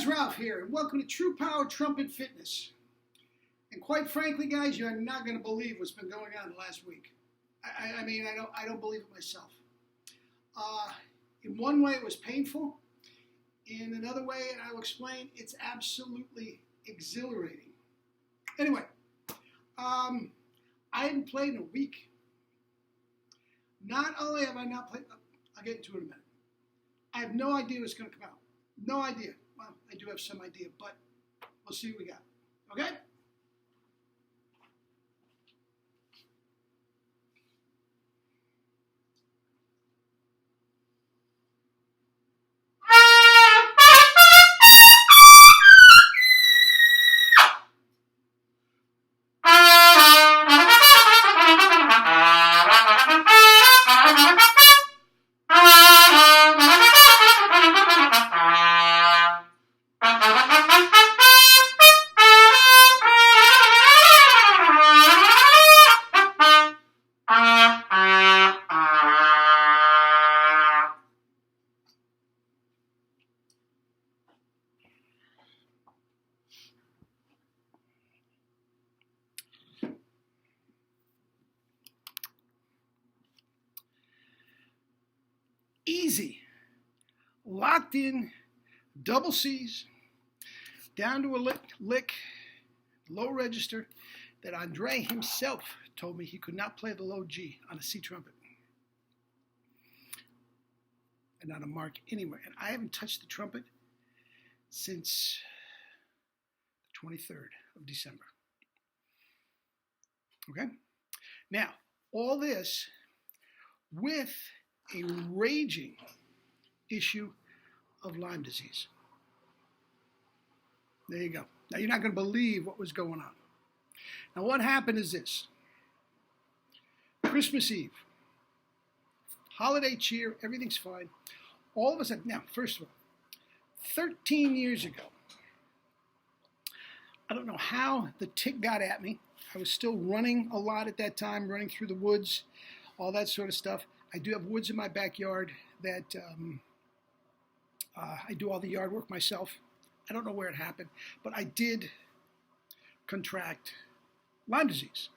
Ralph here, and welcome to True Power Trumpet Fitness. And quite frankly, guys, you're not going to believe what's been going on the last week. I don't believe it myself. In one way, it was painful. In another way, and I will explain, it's absolutely exhilarating. Anyway, I hadn't played in a week. Not only have I not played, I'll get into it in a minute. I have no idea what's going to come out. No idea. Well, I do have some idea, but we'll see what we got. Okay? Easy, locked in, double C's, down to a lick, low register, that Andre himself told me he could not play the low G on a C trumpet. And not a mark anywhere. And I haven't touched the trumpet since the 23rd of December. Okay? Now, all this with a raging issue of Lyme disease. There you go. Now, you're not going to believe what was going on. Now, what happened is this. Christmas Eve. Holiday cheer. Everything's fine. All of a sudden, now, first of all, 13 years ago, I don't know how the tick got at me. I was still running a lot at that time, running through the woods, all that sort of stuff. I do have woods in my backyard that I do all the yard work myself. I don't know where it happened, but I did contract Lyme disease.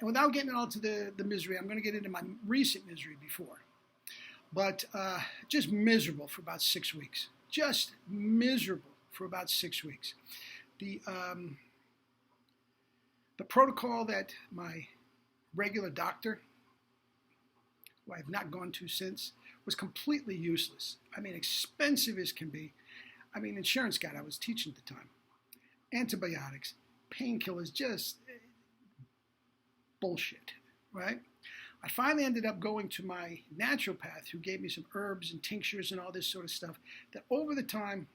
And without getting into the misery, I'm going to get into my recent misery before. But just miserable for about 6 weeks. Just miserable for about 6 weeks. The protocol that my regular doctor, who I have not gone to since, was completely useless. I mean, expensive as can be. I mean, insurance guy I was teaching at the time. Antibiotics, painkillers, just bullshit, right? I finally ended up going to my naturopath who gave me some herbs and tinctures and all this sort of stuff that over the time,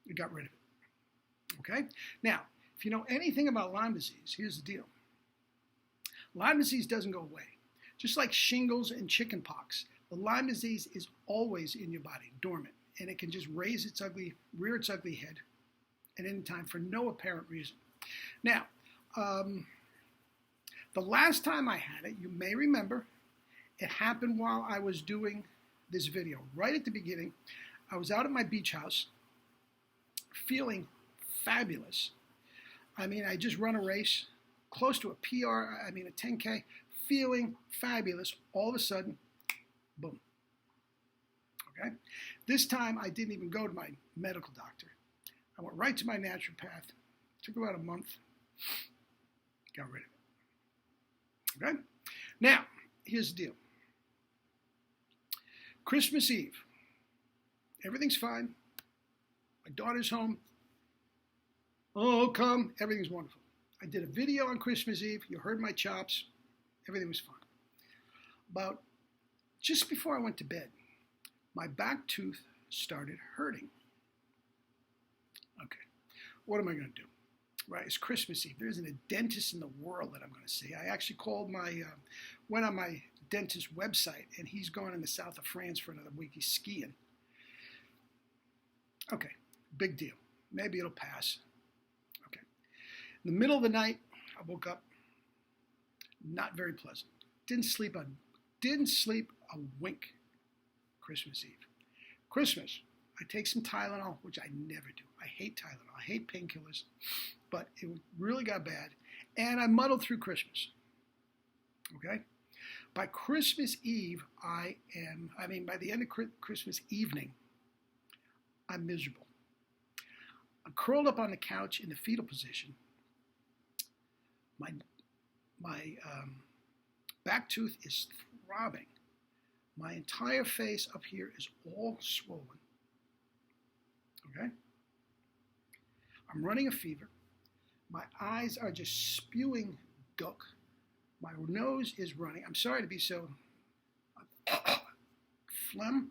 we got rid of it, okay? Now, if you know anything about Lyme disease, here's the deal. Lyme disease doesn't go away. Just like shingles and chickenpox, the Lyme disease is always in your body, dormant, and it can just rear its ugly head at any time for no apparent reason. Now, the last time I had it, you may remember, it happened while I was doing this video. Right at the beginning, I was out at my beach house, feeling fabulous. I mean, I just run a race, close to a PR, a 10K, feeling fabulous. All of a sudden, boom. Okay? This time, I didn't even go to my medical doctor. I went right to my naturopath. Took about a month. Got rid of it. Okay? Now, here's the deal. Christmas Eve. Everything's fine. My daughter's home. Oh, come. Everything's wonderful. I did a video on Christmas Eve. You heard my chops. Everything was fine. About just before I went to bed, my back tooth started hurting. Okay, what am I going to do? Right, it's Christmas Eve. There isn't a dentist in the world that I'm going to see. I actually called went on my dentist website, and he's gone in the south of France for another week. He's skiing. Okay, big deal. Maybe it'll pass. Okay. In the middle of the night, I woke up. Not very pleasant. Didn't sleep a wink Christmas Eve. Christmas, I take some Tylenol, which I never do. I hate Tylenol. I hate painkillers, but it really got bad. And I muddled through Christmas. Okay? By Christmas Eve, by the end of Christmas evening, I'm miserable. I'm curled up on the couch in the fetal position. My back tooth is throbbing. My entire face up here is all swollen. Okay? I'm running a fever. My eyes are just spewing gunk. My nose is running. I'm sorry to be so phlegm,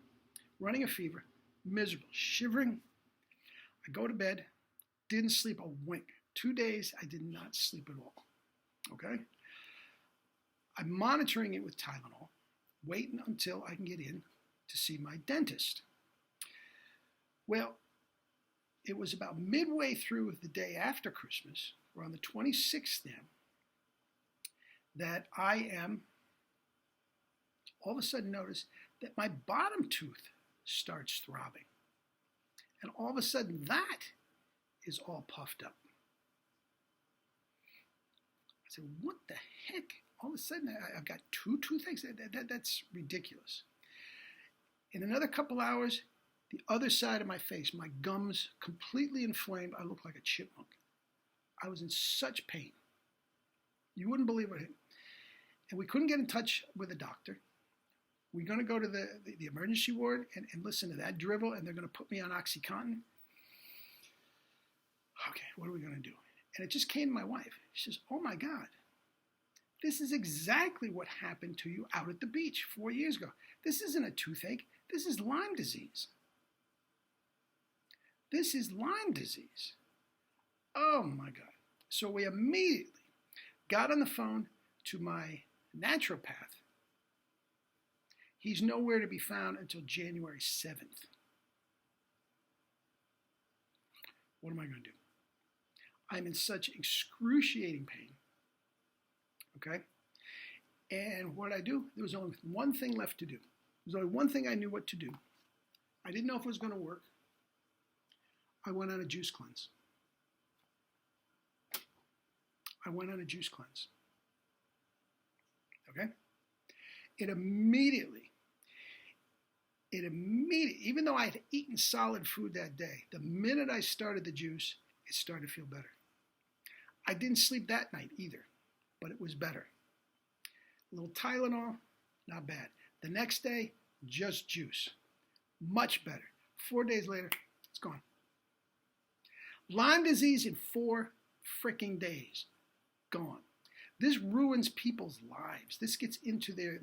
running a fever, miserable, shivering. I go to bed, didn't sleep a wink. 2 days, I did not sleep at all. Okay? I'm monitoring it with Tylenol, waiting until I can get in to see my dentist. Well, it was about midway through the day after Christmas, or on the 26th then, that I am all of a sudden notice that my bottom tooth starts throbbing. And all of a sudden that is all puffed up. I said, what the heck? All of a sudden I've got two toothaches? That's ridiculous. In another couple hours, the other side of my face, my gums completely inflamed. I looked like a chipmunk. I was in such pain. You wouldn't believe what happened. And we couldn't get in touch with a doctor. We're going to go to the emergency ward and listen to that drivel, and they're going to put me on OxyContin. Okay, what are we going to do? And it just came to my wife. She says, oh my God, this is exactly what happened to you out at the beach 4 years ago. This isn't a toothache. This is Lyme disease. This is Lyme disease. Oh my God. So we immediately got on the phone to my naturopath. He's nowhere to be found until January 7th. What am I going to do? I'm in such excruciating pain. Okay? And what I do, there was only one thing left to do. There was only one thing I knew what to do. I didn't know if it was going to work. I went on a juice cleanse. Okay? It immediately, even though I had eaten solid food that day, the minute I started the juice, it started to feel better. I didn't sleep that night either, but it was better. A little Tylenol, not bad. The next day, just juice. Much better. 4 days later, it's gone. Lyme disease in 4 freaking days. Gone. This ruins people's lives. This gets into their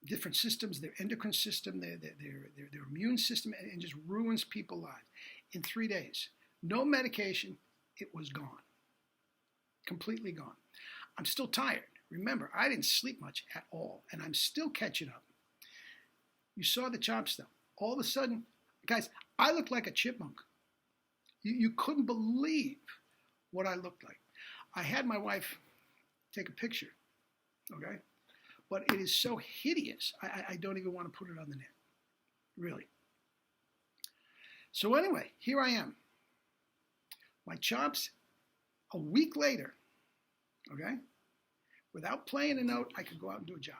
different systems, their endocrine system, their immune system, and just ruins people's lives. In 3 days, no medication, it was gone. Completely gone. I'm still tired. Remember, I didn't sleep much at all, and I'm still catching up. You saw the chops though. All of a sudden, guys, I looked like a chipmunk. You couldn't believe what I looked like. I had my wife take a picture, okay? But it is so hideous, I don't even want to put it on the net, really. So anyway, here I am. My chops, a week later, okay? Without playing a note, I could go out and do a job.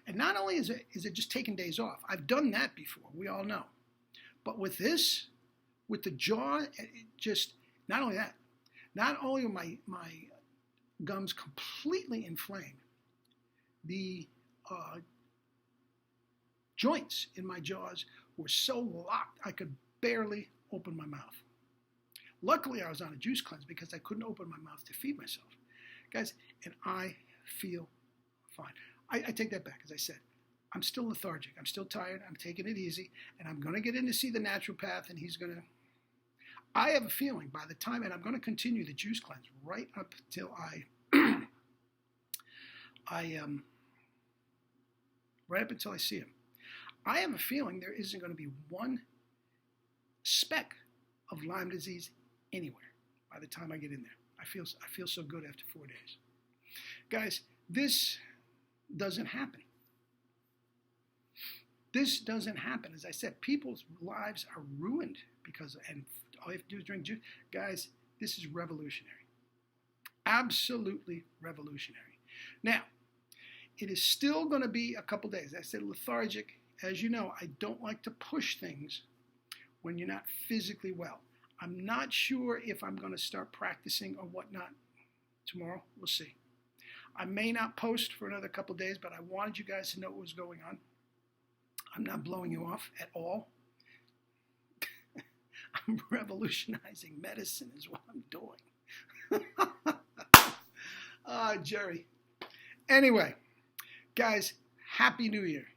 And not only is it just taking days off, I've done that before, we all know. But with this, with the jaw, it just, not only that, not only are my gums completely inflamed, the joints in my jaws were so locked I could barely open my mouth. Luckily, I was on a juice cleanse because I couldn't open my mouth to feed myself. Guys, and I feel fine. I take that back, as I said. I'm still lethargic. I'm still tired. I'm taking it easy. And I'm going to get in to see the naturopath, and he's going to... I have a feeling by the time, and I'm going to continue the juice cleanse right up till right up until I see him. I have a feeling there isn't going to be one speck of Lyme disease anywhere by the time I get in there. I feel so good after 4 days. Guys, this doesn't happen. This doesn't happen. As I said, people's lives are ruined because, and all you have to do is drink juice. Guys, this is revolutionary. Absolutely revolutionary. Now, it is still going to be a couple days. I said lethargic. As you know, I don't like to push things when you're not physically well. I'm not sure if I'm going to start practicing or whatnot tomorrow. We'll see. I may not post for another couple days, but I wanted you guys to know what was going on. I'm not blowing you off at all. I'm revolutionizing medicine is what I'm doing. Jerry. Anyway, guys, Happy New Year.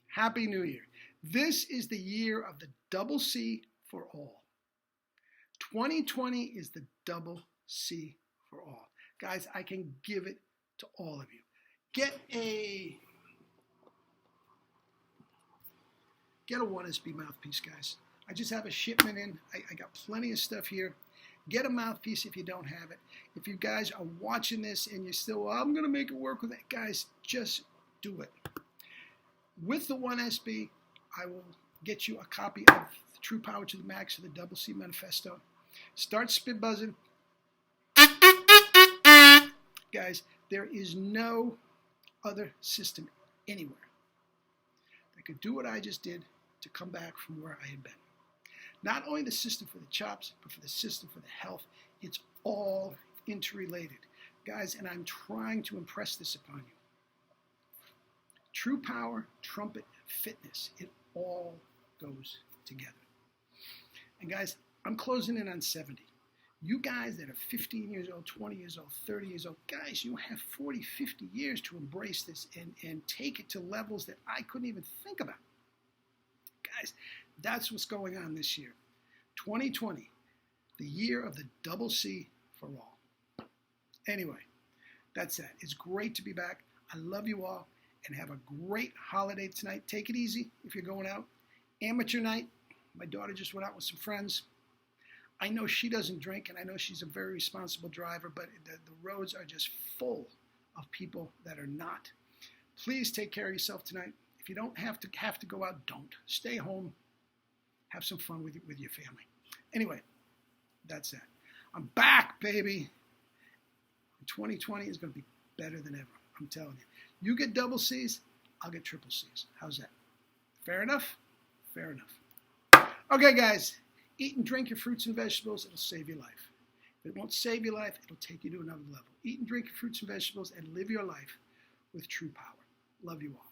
Happy New Year. This is the year of the double C for all. 2020 is the double C for all. Guys, I can give it to all of you. Get a 1SB mouthpiece, guys. I just have a shipment in. I got plenty of stuff here. Get a mouthpiece if you don't have it. If you guys are watching this and you're still, well, I'm going to make it work with it, guys, just do it. With the 1SB, I will get you a copy of the True Power to the Max of the Double C Manifesto. Start spit buzzing. Guys, there is no other system anywhere that could do what I just did to come back from where I had been. Not only the system for the chops, but for the system for the health. It's all interrelated. Guys, and I'm trying to impress this upon you. True Power, Trumpet, Fitness, it all goes together. And guys, I'm closing in on 70. You guys that are 15 years old, 20 years old, 30 years old, guys, you have 40, 50 years to embrace this and take it to levels that I couldn't even think about. Guys, that's what's going on this year. 2020, the year of the double C for all. Anyway, that's that. It's great to be back. I love you all, and have a great holiday tonight. Take it easy if you're going out. Amateur night. My daughter just went out with some friends. I know she doesn't drink, and I know she's a very responsible driver, but the roads are just full of people that are not. Please take care of yourself tonight. If you don't have to go out, don't. Stay home. Have some fun with your family. Anyway, that's that. I'm back, baby. 2020 is going to be better than ever. I'm telling you. You get double C's, I'll get triple C's. How's that? Fair enough? Fair enough. Okay, guys. Eat and drink your fruits and vegetables. It'll save your life. If it won't save your life, it'll take you to another level. Eat and drink your fruits and vegetables and live your life with true power. Love you all.